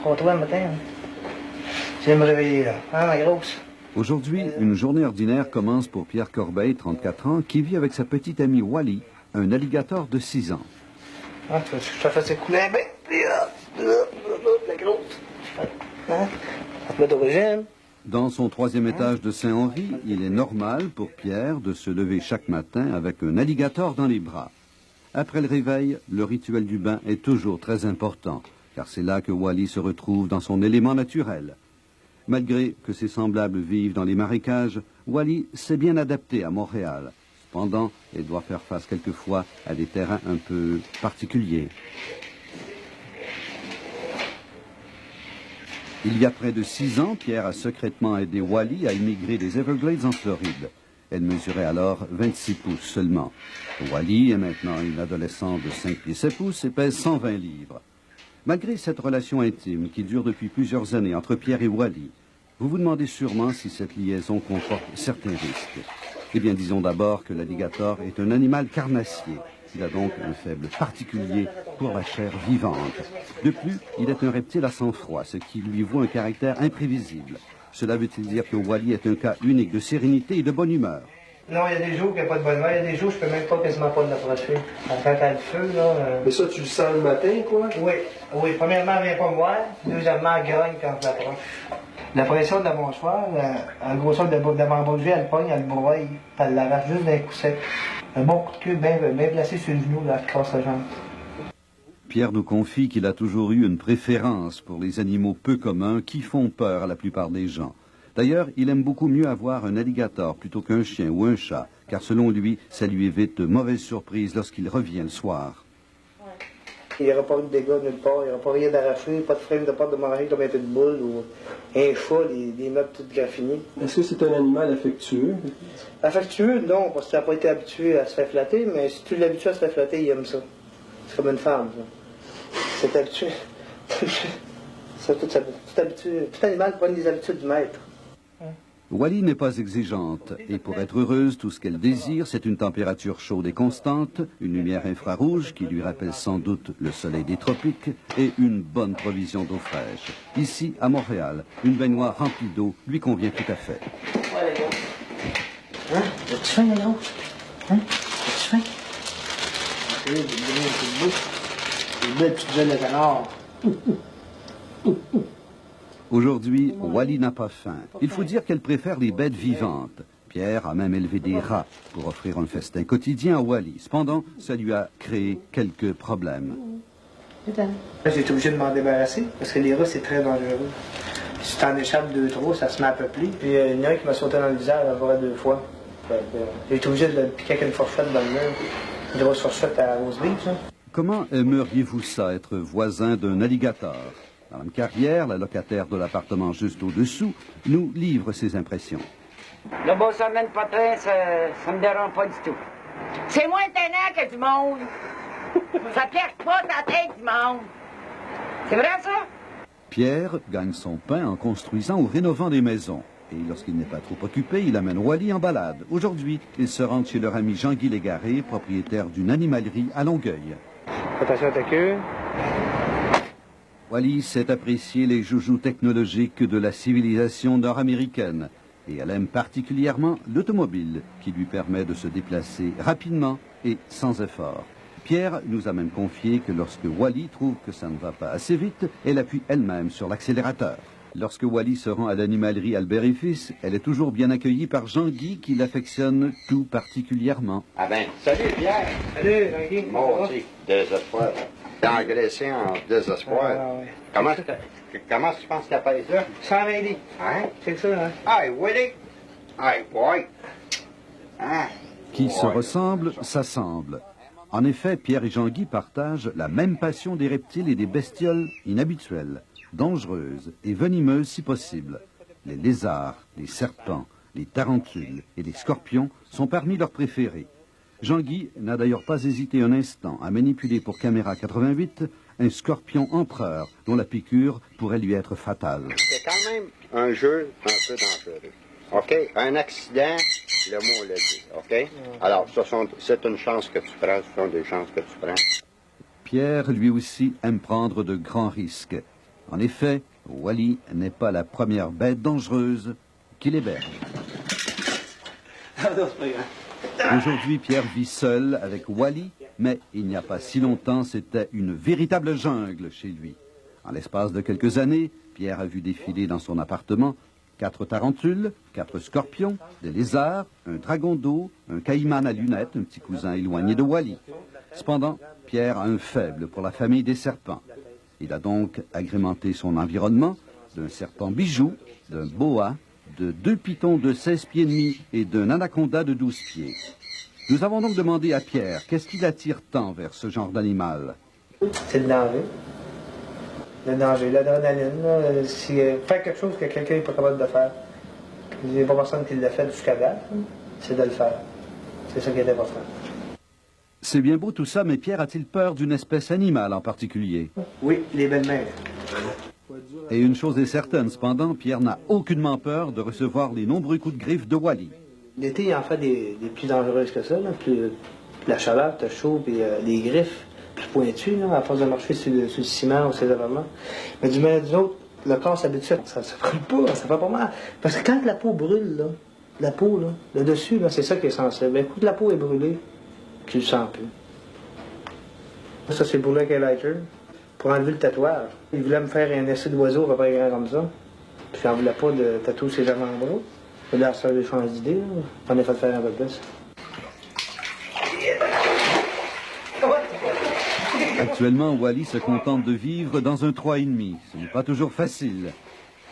Contre le matin. J'ai me réveiller là. Ah, ma grosse. Aujourd'hui, une journée ordinaire commence pour Pierre Corbeil, 34 ans, qui vit avec sa petite amie Wally, un alligator de 6 ans. Ah, tu veux que je te fasse écouler un bain? La grosse. Hein? Un plat d'origine. Dans son 3e étage de Saint-Henri, il est normal pour Pierre de se lever chaque matin avec un alligator dans les bras. Après le réveil, le rituel du bain est toujours très important, car c'est là que Wally se retrouve dans son élément naturel. Malgré que ses semblables vivent dans les marécages, Wally s'est bien adapté à Montréal. Cependant, elle doit faire face quelquefois à des terrains un peu particuliers. Il y a près de 6 ans, Pierre a secrètement aidé Wally à immigrer des Everglades en Floride. Elle mesurait alors 26 pouces seulement. Wally est maintenant une adolescente de 5 pieds 7 pouces et pèse 120 livres. Malgré cette relation intime qui dure depuis plusieurs années entre Pierre et Wally, vous vous demandez sûrement si cette liaison comporte certains risques. Eh bien, disons d'abord que l'alligator est un animal carnassier. Il a donc un faible particulier pour la chair vivante. De plus, il est un reptile à sang-froid, ce qui lui vaut un caractère imprévisible. Cela veut-il dire que Wally est un cas unique de sérénité et de bonne humeur? Non, il y a des jours qu'il n'y a pas de bonne humeur. Il y a des jours où je ne peux même pas quasiment pas l'approcher. Quand il y a le feu, là... Mais ça, tu le sens le matin, quoi? Oui. Oui, premièrement, elle ne vient pas me voir. Deuxièmement, elle grogne quand je l'approche. La pression de la mâchoire, la grosseur de l'avant-bras, elle pogne, elle broye, puis elle l'arrache juste d'un coup sec. Un bon coup de queue bien placé sur le genou, là, elle casse la jambe. Pierre nous confie qu'il a toujours eu une préférence pour les animaux peu communs qui font peur à la plupart des gens. D'ailleurs, il aime beaucoup mieux avoir un alligator plutôt qu'un chien ou un chat, car selon lui, ça lui évite de mauvaises surprises lorsqu'il revient le soir. Il n'y aura pas eu de dégâts nulle part, il n'y aura pas rien d'arraché, pas de frame de porte de manger comme un peu de boule ou un chat, des meubles tout graffinés. Est-ce que c'est un animal affectueux? Affectueux, non, parce qu'il n'a pas été habitué à se faire flatter, mais si tu l'habitues à se faire flatter, il aime ça. C'est comme une femme, ça. C'est habitué. Tout animal prend des habitudes du maître. Wally n'est pas exigeante et pour être heureuse, tout ce qu'elle désire, c'est une température chaude et constante, une lumière infrarouge qui lui rappelle sans doute le soleil des tropiques et une bonne provision d'eau fraîche. Ici, à Montréal, une baignoire remplie d'eau lui convient tout à fait. Ouais, les gars. Hein? As-tu faim, les gars? Hein? As-tu faim? Oui, des belles petites jeunes de canard. Aujourd'hui, Wally n'a pas faim. Il faut dire qu'elle préfère les bêtes vivantes. Pierre a même élevé des rats pour offrir un festin quotidien à Wally. Cependant, ça lui a créé quelques problèmes. J'ai été obligé de m'en débarrasser parce que les rats, c'est très dangereux. Si tu t'en échappes 2-3, ça se met à peupler. Puis il y en a un qui m'a sauté dans le visage à peu 2 fois. J'ai été obligé de le piquer avec une fourchette dans le mur. Une grosse fourchette à rose beef, ça. Comment aimeriez-vous ça, être voisin d'un alligator? Madame Carrière, la locataire de l'appartement juste au-dessous, nous livre ses impressions. Le beau sommet de patrin, ça me dérange pas du tout. C'est moins étonnant que du monde. Ça piège pas dans la tête du monde. C'est vrai, ça? Pierre gagne son pain en construisant ou rénovant des maisons. Et lorsqu'il n'est pas trop occupé, il amène Wally en balade. Aujourd'hui, ils se rendent chez leur ami Jean-Guy Légaré, propriétaire d'une animalerie à Longueuil. Attention à ta queue. Wally sait apprécier les joujoux technologiques de la civilisation nord-américaine. Et elle aime particulièrement l'automobile, qui lui permet de se déplacer rapidement et sans effort. Pierre nous a même confié que lorsque Wally trouve que ça ne va pas assez vite, elle appuie elle-même sur l'accélérateur. Lorsque Wally se rend à l'animalerie Albert et Fils, elle est toujours bien accueillie par Jean-Guy, qui l'affectionne tout particulièrement. Ah ben, salut Pierre! Salut, Jean-Guy. Bon, aussi, désespoir. T'es engraissé en désespoir. Ah, ouais. Comment tu penses qu'elle pèse là? 120 livres. Hein? C'est ça, hein? Hey, Willie! Hey, boy! Hein? Qui se ressemblent, s'assemblent. En effet, Pierre et Jean-Guy partagent la même passion des reptiles et des bestioles inhabituelles, dangereuses et venimeuses si possible. Les lézards, les serpents, les tarentules et les scorpions sont parmi leurs préférés. Jean-Guy n'a d'ailleurs pas hésité un instant à manipuler pour caméra 88 un scorpion empereur dont la piqûre pourrait lui être fatale. C'est quand même un jeu un peu dangereux. OK? Un accident, le mot l'a dit. OK? Alors, c'est une chance que tu prends, ce sont des chances que tu prends. Pierre, lui aussi, aime prendre de grands risques. En effet, Wally n'est pas la première bête dangereuse qu'il héberge. Aujourd'hui, Pierre vit seul avec Wally, mais il n'y a pas si longtemps, c'était une véritable jungle chez lui. En l'espace de quelques années, Pierre a vu défiler dans son appartement 4 tarentules, 4 scorpions, des lézards, un dragon d'eau, un caïman à lunettes, un petit cousin éloigné de Wally. Cependant, Pierre a un faible pour la famille des serpents. Il a donc agrémenté son environnement d'un serpent bijou, d'un boa, de 2 pythons de 16 pieds et demi et d'un anaconda de 12 pieds. Nous avons donc demandé à Pierre qu'est-ce qui l'attire tant vers ce genre d'animal. C'est le danger. Le danger, l'adrénaline. C'est faire quelque chose que quelqu'un n'est pas capable de faire. Il n'y a pas personne qui l'a fait jusqu'à date. C'est de le faire. C'est ça qui est important. C'est bien beau tout ça, mais Pierre a-t-il peur d'une espèce animale en particulier? Oui, les belles-mères. Et une chose est certaine, cependant, Pierre n'a aucunement peur de recevoir les nombreux coups de griffe de Wally. L'été, il en fait des plus dangereuses que ça. Là. Plus la chaleur, t'as chaud, puis des griffes plus pointues, là, à force de marcher sur le ciment ou ces événements. Mais du mal du autre, le corps s'habitue, ça brûle pas, ça fait pas mal. Parce que quand la peau brûle, là, la peau, là, le dessus, là, c'est ça qui est sensible. Un coup de la peau est brûlée, tu le sens plus. Ça, c'est brûlé avec un lighter pour enlever le tatouage. Il voulait me faire un essai d'oiseau à peu près grand comme ça. Puis il n'en voulait pas de tatouer ses avant-bras. Là, ça a changé d'idée. On a fait faire un peu plus. Actuellement, Wally se contente de vivre dans un 3,5. Ce n'est pas toujours facile.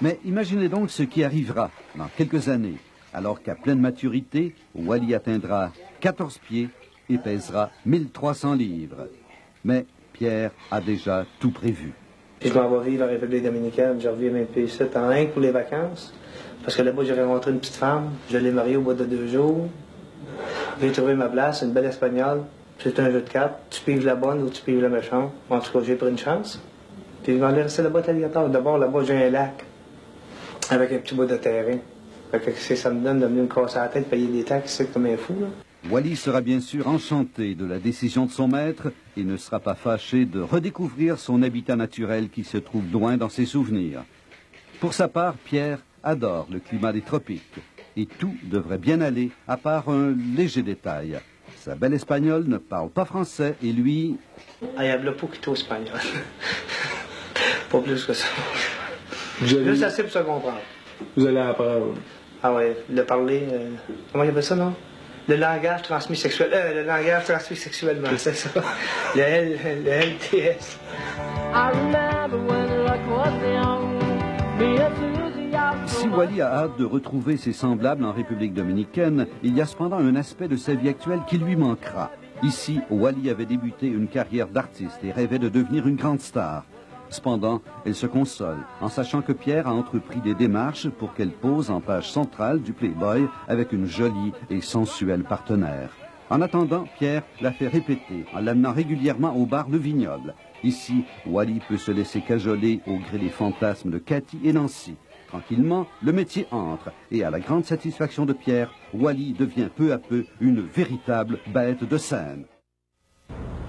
Mais imaginez donc ce qui arrivera dans quelques années, alors qu'à pleine maturité, Wally atteindra 14 pieds et pèsera 1300 livres. Mais Pierre a déjà tout prévu. Puis je m'en vais vivre en République dominicaine. Je reviens même plus ici en Inde pour les vacances. Parce que là-bas, j'ai rencontré une petite femme. Je l'ai mariée au bout de 2 jours. J'ai trouvé ma place, une belle espagnole. C'est un jeu de cartes. Tu pives la bonne ou tu pives la méchante. En tout cas, j'ai pris une chance. Puis je vais aller rester là-bas, alligator. D'abord, là-bas, j'ai un lac avec un petit bout de terrain. Fait que ça me donne de venir me casser la tête, payer des taxes, c'est comme un fou, là. Wally sera bien sûr enchanté de la décision de son maître et ne sera pas fâché de redécouvrir son habitat naturel qui se trouve loin dans ses souvenirs. Pour sa part, Pierre adore le climat des tropiques et tout devrait bien aller à part un léger détail. Sa belle espagnole ne parle pas français et lui... Ah, il habla poquito espagnol. Pas plus que ça. Juste assez pour se comprendre. Vous allez apprendre. Ah ouais, le parler... comment il appelle ça, non? Le langage transmis sexuel. Le langage transmis sexuellement, c'est ça. Le LTS. Si Wally a hâte de retrouver ses semblables en République dominicaine, il y a cependant un aspect de sa vie actuelle qui lui manquera. Ici, Wally avait débuté une carrière d'artiste et rêvait de devenir une grande star. Cependant, elle se console en sachant que Pierre a entrepris des démarches pour qu'elle pose en page centrale du Playboy avec une jolie et sensuelle partenaire. En attendant, Pierre l'a fait répéter en l'amenant régulièrement au bar Le Vignoble. Ici, Wally peut se laisser cajoler au gré des fantasmes de Cathy et Nancy. Tranquillement, le métier entre et à la grande satisfaction de Pierre, Wally devient peu à peu une véritable bête de scène.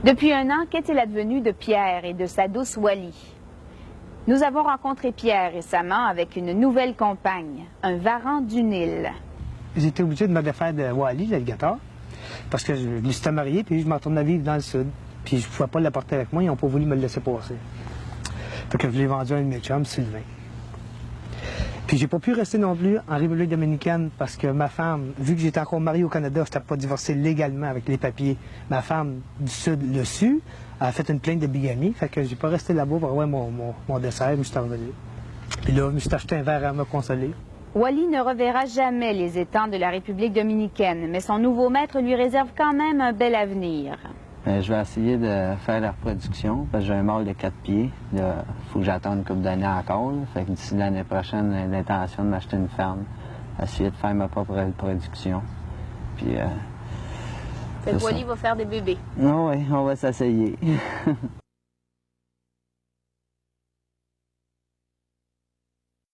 Depuis 1 an, qu'est-il advenu de Pierre et de sa douce Wally? Nous avons rencontré Pierre récemment avec une nouvelle compagne, un varan du Nil. J'étais obligé de me défaire de Wally, l'alligator, parce que je me suis marié, puis je m'en retourne à vivre dans le sud. Puis je ne pouvais pas l'apporter avec moi, ils n'ont pas voulu me le laisser passer. Fait que je l'ai vendu à un de mes chums, Sylvain. Puis j'ai pas pu rester non plus en République dominicaine parce que ma femme, vu que j'étais encore marié au Canada, je n'étais pas divorcé légalement avec les papiers. Ma femme du Sud le su, a fait une plainte de bigamie, fait que j'ai pas resté là-bas pour avoir mon dessert, je me suis revenu. Puis là, je me suis acheté un verre à me consoler. Wally ne reverra jamais les étangs de la République dominicaine, mais son nouveau maître lui réserve quand même un bel avenir. Je vais essayer de faire la reproduction parce que j'ai un mâle de 4 pieds. Il faut que j'attende une couple d'années encore. Fait que d'ici l'année prochaine, j'ai l'intention de m'acheter une ferme, essayer de faire ma propre reproduction. Puis, Wally va faire des bébés. Oui, on va s'essayer.